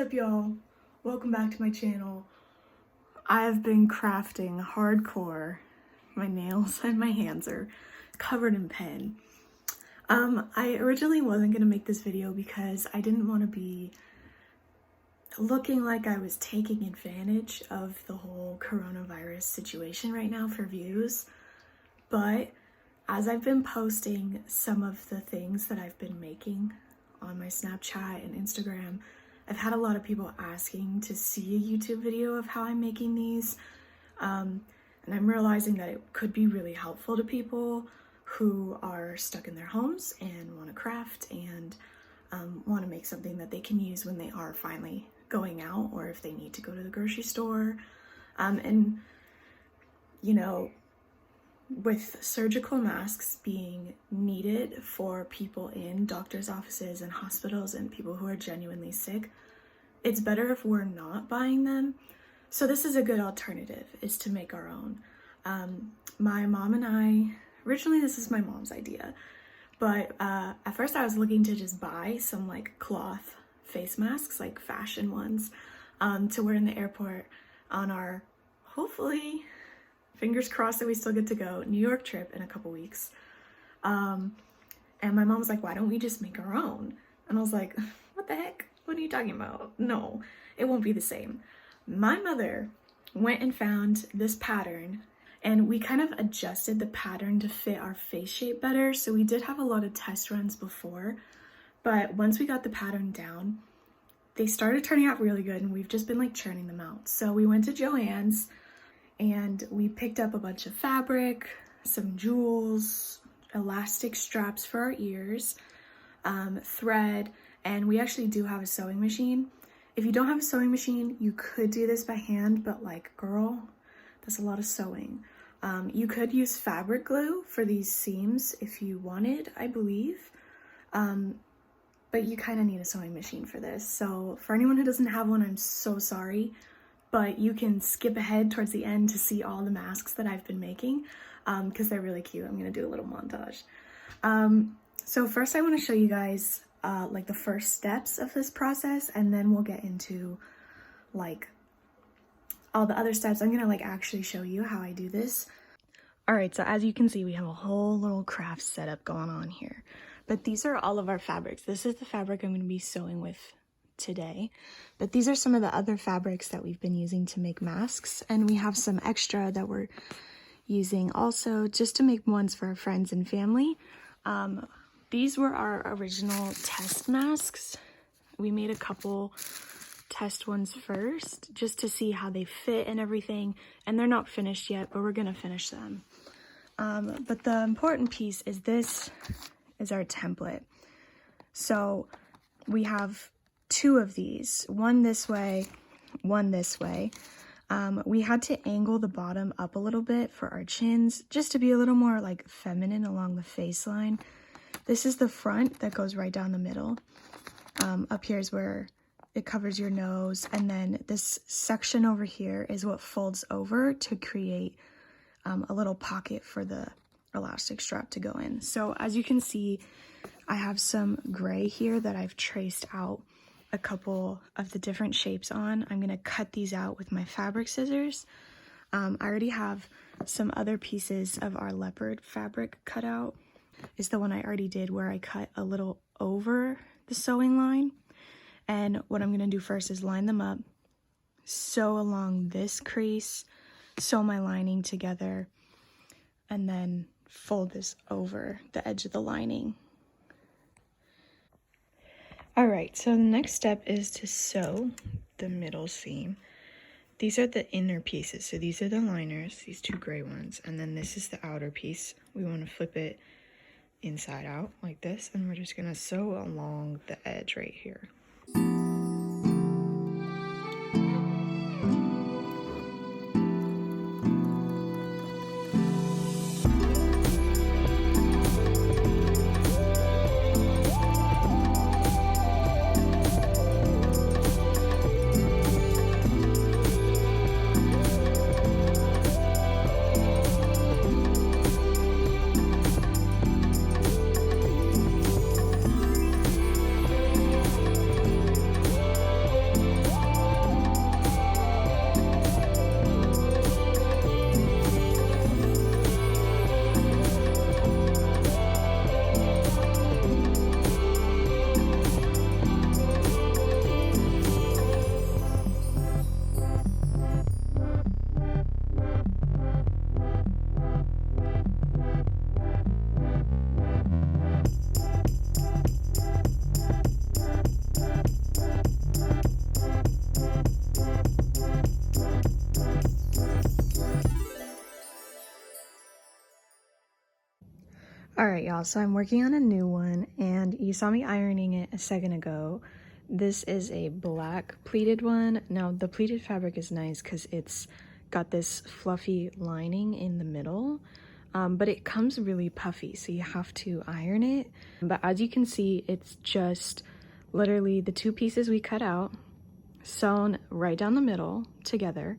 up, y'all? Welcome back to my channel. I have been crafting hardcore. My nails and my hands are covered in pen. I originally wasn't gonna make this video because I didn't want to be looking like I was taking advantage of the whole coronavirus situation right now for views. But as I've been posting some of the things that I've been making on my Snapchat and Instagram, I've had a lot of people asking to see a YouTube video of how I'm making these. And I'm realizing that it could be really helpful to people who are stuck in their homes and want to craft and want to make something that they can use when they are finally going out, or if they need to go to the grocery store. And you know, with surgical masks being needed for people in doctors' offices and hospitals and people who are genuinely sick, it's better if we're not buying them. So this is a good alternative, is to make our own. My mom and I, originally this is my mom's idea, but at first I was looking to just buy some like cloth face masks, like fashion ones, to wear in the airport on our, hopefully, fingers crossed that we still get to go, New York trip in a couple weeks. And my mom was like, why don't we just make our own? And I was like, what the heck? What are you talking about? No, it won't be the same. My mother went and found this pattern, and we kind of adjusted the pattern to fit our face shape better. So we did have a lot of test runs before, but once we got the pattern down, they started turning out really good, and we've just been like churning them out. So we went to Joann's and we picked up a bunch of fabric, some jewels, elastic straps for our ears, thread, and we actually do have a sewing machine. If you don't have a sewing machine, you could do this by hand, but like, girl, that's a lot of sewing. You could use fabric glue for these seams if you wanted, I believe. But you kind of need a sewing machine for this. So for anyone who doesn't have one, I'm so sorry. But you can skip ahead towards the end to see all the masks that I've been making, because they're really cute. I'm gonna do a little montage. So first I wanna show you guys like the first steps of this process, and then we'll get into like all the other steps. I'm gonna like actually show you how I do this. All right, so as you can see, we have a whole little craft setup going on here. But these are all of our fabrics. This is the fabric I'm gonna be sewing with today, but these are some of the other fabrics that we've been using to make masks, and we have some extra that we're using also just to make ones for our friends and family. These were our original test masks. We made a couple test ones first just to see how they fit and everything, and they're not finished yet, but we're gonna finish them. But the important piece is this is our template. So we have two of these, one this way, one this way. We had to angle the bottom up a little bit for our chins, just to be a little more like feminine along the face line. This is the front that goes right down the middle. Up here is where it covers your nose, and then this section over here is what folds over to create a little pocket for the elastic strap to go in. So as you can see, I have some gray here that I've traced out a couple of the different shapes on. I'm gonna cut these out with my fabric scissors. I already have some other pieces of our leopard fabric cut out. Is the one I already did, where I cut a little over the sewing line. And what I'm gonna do first is line them up, sew along this crease, sew my lining together, and then fold this over the edge of the lining. All right, so the next step is to sew the middle seam. These are the inner pieces. So these are the liners, these two gray ones, and then this is the outer piece. We want to flip it inside out like this, and we're just gonna sew along the edge right here. Alright y'all, so I'm working on a new one and you saw me ironing it a second ago. This is a black pleated one. Now the pleated fabric is nice because it's got this fluffy lining in the middle, but it comes really puffy, so you have to iron it. But as you can see, it's just literally the two pieces we cut out, sewn right down the middle together.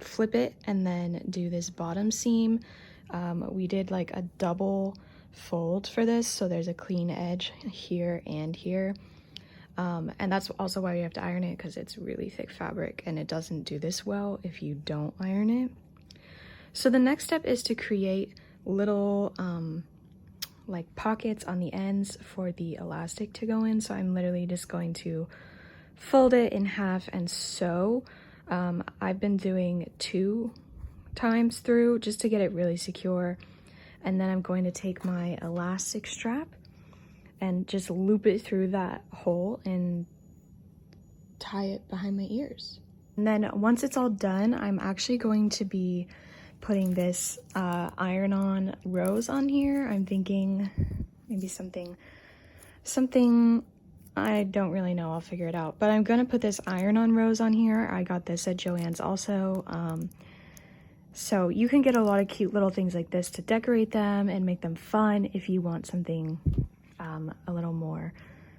Flip it and then do this bottom seam. We did like a double fold for this, so there's a clean edge here and here. And that's also why you have to iron it, because it's really thick fabric and it doesn't do this well if you don't iron it. So the next step is to create little like pockets on the ends for the elastic to go in. So I'm literally just going to fold it in half and sew. I've been doing 2 times through just to get it really secure, and then I'm going to take my elastic strap and just loop it through that hole and tie it behind my ears. And then once it's all done, I'm actually going to be putting this iron-on rose on here. I'm thinking maybe something I don't really know, I'll figure it out, but I'm gonna put this iron-on rose on here. I got this at Joann's also. So you can get a lot of cute little things like this to decorate them and make them fun if you want something a little more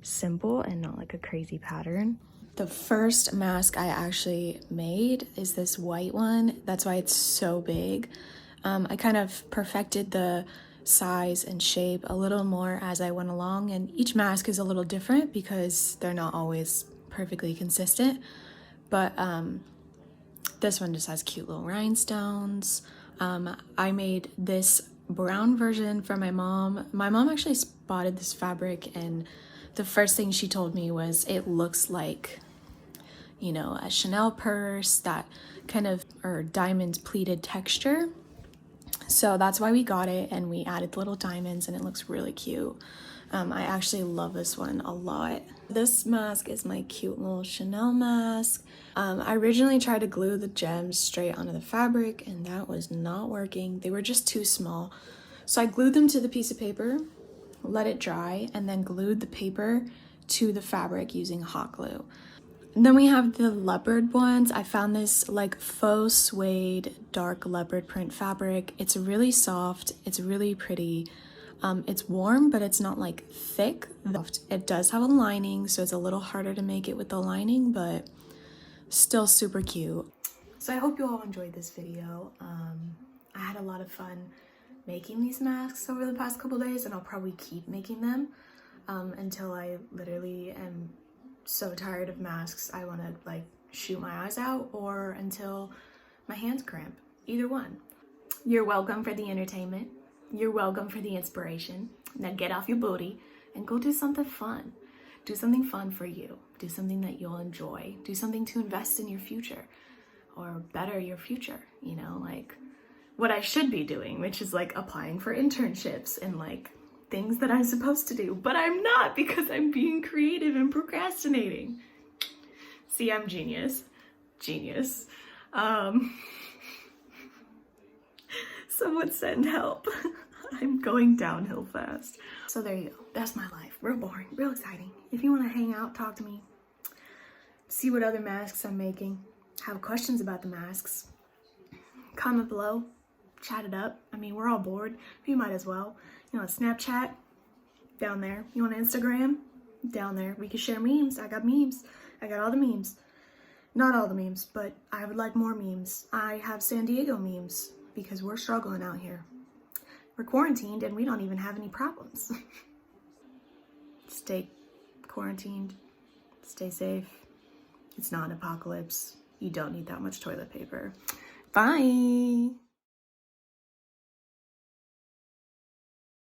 simple and not like a crazy pattern. The first mask I actually made is this white one. That's why it's so big. I kind of perfected the size and shape a little more as I went along, and each mask is a little different because they're not always perfectly consistent, but this one just has cute little rhinestones. I made this brown version for my mom. My mom actually spotted this fabric, and the first thing she told me was it looks like, you know, a Chanel purse, that kind of or diamond pleated texture. So that's why we got it, and we added little diamonds, and it looks really cute. I actually love this one a lot. This mask is my cute little Chanel mask. I originally tried to glue the gems straight onto the fabric, and that was not working. They were just too small. So I glued them to the piece of paper, let it dry, and then glued the paper to the fabric using hot glue. And then we have the leopard ones. I found this like faux suede dark leopard print fabric. It's really soft, it's really pretty. It's warm, but it's not like thick. It does have a lining, so it's a little harder to make it with the lining, but still super cute. So I hope you all enjoyed this video. I had a lot of fun making these masks over the past couple days, and I'll probably keep making them until I literally am so tired of masks I want to like shoot my eyes out, or until my hands cramp. Either one. You're welcome for the entertainment. You're welcome for the inspiration. Now get off your booty and go do something fun. Do something fun for you. Do something that you'll enjoy. Do something to invest in your future or better your future, you know, like what I should be doing, which is like applying for internships and like things that I'm supposed to do, but I'm not because I'm being creative and procrastinating. See, I'm genius. Genius. Someone send help. I'm going downhill fast. So there you go. That's my life. Real boring, real exciting. If you want to hang out, talk to me, see what other masks I'm making, have questions about the masks, comment below, chat it up. I mean, we're all bored. You might as well. You want Snapchat? Down there. You want Instagram? Down there. We can share memes. I got memes. I got all the memes. Not all the memes, but I would like more memes. I have San Diego memes because we're struggling out here. We're quarantined and we don't even have any problems. Stay quarantined. Stay safe. It's not an apocalypse. You don't need that much toilet paper. Bye.